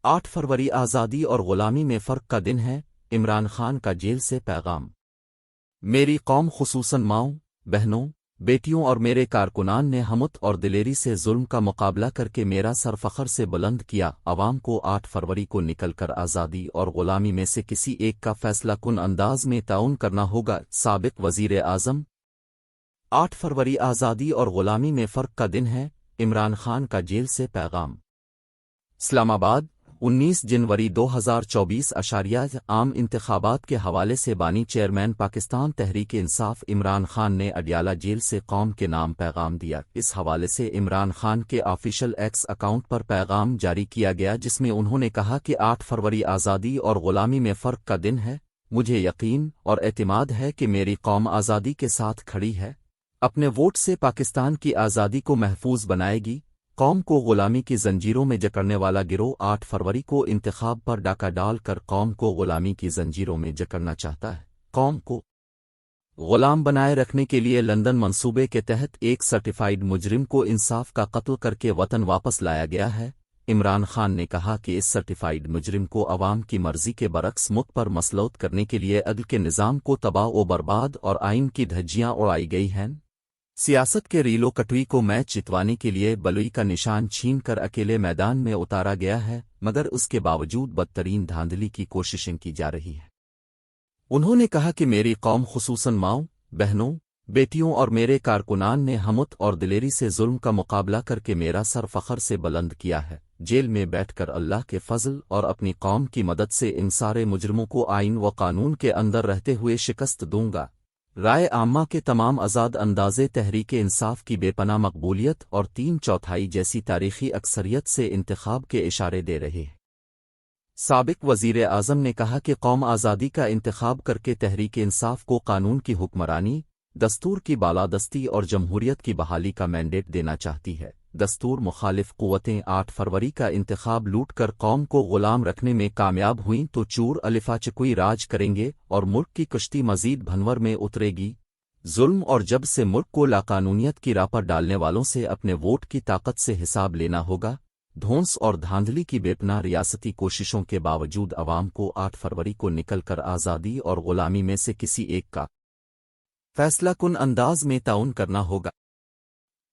8 फरवरी आज़ादी और ग़ुलामी में फ़र्क का दिन है। इमरान खान का जेल से पैगाम। मेरी कौम खुसूसन माँओं, बहनों, बेटियों और मेरे कारकुनान ने हमत और दिलेरी से जुल्म का मुकाबला करके मेरा सर फ़ख्र से बुलंद किया। अवाम को 8 फरवरी को निकलकर आज़ादी और ग़ुलामी में से किसी एक का फ़ैसला कुन अंदाज में ताउन करना होगा। साबिक़ वज़ीर आज़म। 8 फरवरी आज़ादी और ग़ुलामी में फ़र्क का दिन है। इमरान खान का जेल से पैगाम। इस्लामाबाद, 19 जनवरी 2024। आम इंतखाबात के हवाले से बानी चेयरमैन पाकिस्तान तहरीक इंसाफ इमरान खान ने अडियाला जेल से कौम के नाम पैगाम दिया। इस हवाले से इमरान खान के ऑफिशियल एक्स अकाउंट पर पैगाम जारी किया गया, जिसमें उन्होंने कहा कि 8 फरवरी आज़ादी और ग़ुलामी में फ़र्क का दिन है। मुझे यकीन और एतमाद है कि मेरी कौम आज़ादी के साथ खड़ी है, अपने वोट से पाकिस्तान की आज़ादी को महफूज बनाएगी। कौम को ग़ुलामी की जंजीरों में जकड़ने वाला गिरोह 8 फरवरी को इंतखाब पर डाका डाल कर कौम को ग़ुलामी की जंजीरों में जकड़ना चाहता है। कौम को ग़ुलाम बनाए रखने के लिए लंदन मंसूबे के तहत एक सर्टिफाइड मुजरिम को इंसाफ का कत्ल करके वतन वापस लाया गया है। इमरान खान ने कहा कि इस सर्टिफाइड मुजरिम को अवाम की मर्जी के बरक्स मुल्क पर मसलूत करने के लिए अदल के निज़ाम को तबाह व बर्बाद और आइन की धज्जियाँ उड़ाई गई हैं। सियासत के रीलो कटवी को मैच जितवाने के लिए बलुई का निशान छीन कर अकेले मैदान में उतारा गया है, मगर उसके बावजूद बदतरीन धांधली की कोशिशें की जा रही हैं। उन्होंने कहा कि मेरी कौम खुसूसन माँओं, बहनों, बेटियों और मेरे कारकुनान ने हमत और दिलेरी से जुल्म का मुकाबला करके मेरा सर फ़ख्र से बुलंद किया है। जेल में बैठकर अल्लाह के फजल और अपनी कौम की मदद से इन सारे मुजरिमों को आइन व कानून के अंदर रहते हुए शिकस्त दूंगा। राय आम्मा के तमाम आज़ाद अंदाज़े तहरीक इंसाफ की बेपनाह मकबूलियत और 3/4 जैसी तारीखी अक्सरियत से इंतखाब के इशारे दे रहे हैं। साबिक़ वज़ीर आज़म ने कहा कि कौम आज़ादी का इंतखाब करके तहरीक इंसाफ को कानून की हुक्मरानी, दस्तूर की बालादस्ती और जमहूरियत की बहाली का मैंडेट देना चाहती है। दस्तूर मुखालिफ क़ुव्वतें 8 फरवरी का इंतखाब लूट कर कौम को ग़ुलाम रखने में कामयाब हुईं तो चूर अलिफाचकुई राज करेंगे और मुल्क की कश्ती मज़ीद भंवर में उतरेगी। जुल्म और जब से मुल्क को लाकानूनियत की राह पर डालने वालों से अपने वोट की ताकत से हिसाब लेना होगा। धौंस और धांधली की बेपनाह रियासती कोशिशों के बावजूद अवाम को 8 फरवरी को निकलकर आज़ादी और ग़ुलामी में से किसी एक का फैसला कुन अंदाज में ताउन करना होगा।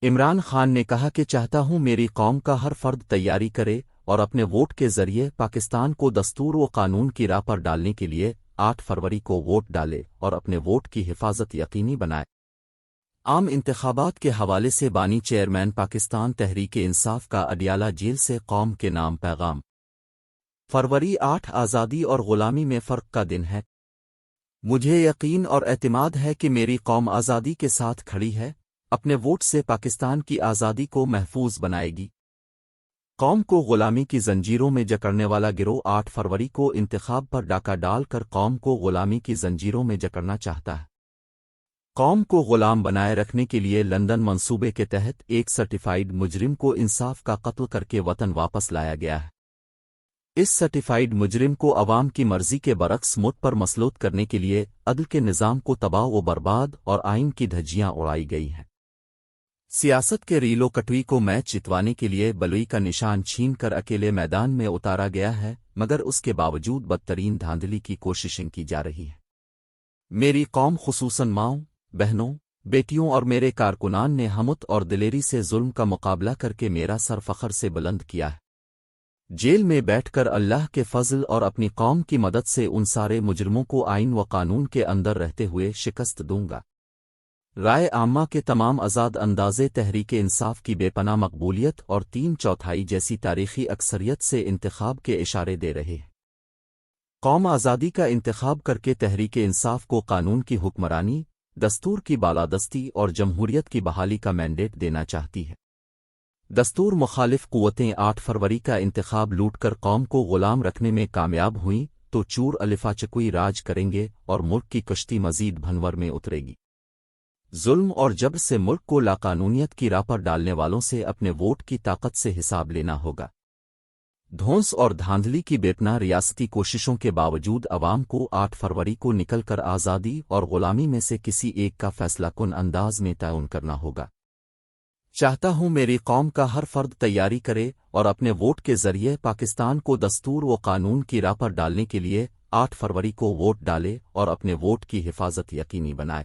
इमरान खान ने कहा कि चाहता हूं मेरी कौम का हर फर्द तैयारी करे और अपने वोट के जरिए पाकिस्तान को दस्तूर व कानून की राह पर डालने के लिए 8 फरवरी को वोट डाले और अपने वोट की हिफाजत यकीनी बनाए। आम इंतखाबात के हवाले से बानी चेयरमैन पाकिस्तान तहरीक इंसाफ का अडियाला जेल से कौम के नाम पैगाम। फरवरी 8 आज़ादी और ग़ुलामी में फ़र्क का दिन है। मुझे यकीन और एतमाद है कि मेरी कौम आज़ादी के साथ खड़ी है, अपने वोट से पाकिस्तान की आज़ादी को महफूज बनाएगी। कौम को ग़ुलामी की जंजीरों में जकड़ने वाला गिरोह 8 फरवरी को इंतखाब पर डाका डालकर कौम को ग़ुलामी की जंजीरों में जकड़ना चाहता है। कौम को ग़ुलाम बनाए रखने के लिए लंदन मंसूबे के तहत एक सर्टिफाइड मुजरिम को इंसाफ का कत्ल करके वतन वापस लाया गया है। इस सर्टिफाइड मुजरिम को अवाम की मर्जी के बरक्स मुल्क पर मसलूत करने के लिए अदल के निज़ाम को तबाह व बर्बाद और आइन की धज्जियाँ उड़ाई गई हैं। सियासत के रीलो कटवी को मैच जितवाने के लिए बलुई का निशान छीन कर अकेले मैदान में उतारा गया है, मगर उसके बावजूद बदतरीन धांधली की कोशिशें की जा रही हैं। मेरी कौम खुसूसन माँओं, बहनों, बेटियों और मेरे कारकुनान ने हमत और दिलेरी से जुल्म का मुकाबला करके मेरा सर फ़ख्र से बुलंद किया है। जेल में बैठकर अल्लाह के फजल और अपनी कौम की मदद से उन सारे मुजरिमों को आइन व कानून के अंदर रहते हुए शिकस्त दूंगा। राय आम्मा के तमाम आज़ाद अंदाज़े तहरीक इंसाफ की बेपनाह मकबूलियत और 3/4 जैसी तारीखी अक्सरियत से इंतखाब के इशारे दे रहे हैं। कौम आज़ादी का इंतखाब करके तहरीक इंसाफ को कानून की हुक्मरानी, दस्तूर की बालादस्ती और जमहूरियत की बहाली का मैंडेट देना चाहती है। दस्तूर मुखालिफ क़ुव्वतें 8 फरवरी का इंतखाब लूटकर कौम को ग़ुलाम रखने में कामयाब हुईं तो चूर अलिफाचकुई राज करेंगे और मुल्क की कश्ती मज़ीद भंवर में उतरेगी। जुल्म और जब से मुल्क को लाकानूनियत की राह पर डालने वालों से अपने वोट की ताकत से हिसाब लेना होगा। धौंस और धांधली की बेपनाह रियासती कोशिशों के बावजूद अवाम को 8 फरवरी को निकलकर आज़ादी और ग़ुलामी में से किसी एक का फैसला कुन अंदाज में तयन करना होगा। چاہتا ہوں میری قوم کا ہر فرد تیاری کرے اور اپنے ووٹ کے ذریعے پاکستان کو دستور و قانون کی راہ پر ڈالنے کے لیے 8 فروری کو ووٹ ڈالے اور اپنے ووٹ کی حفاظت یقینی بنائے۔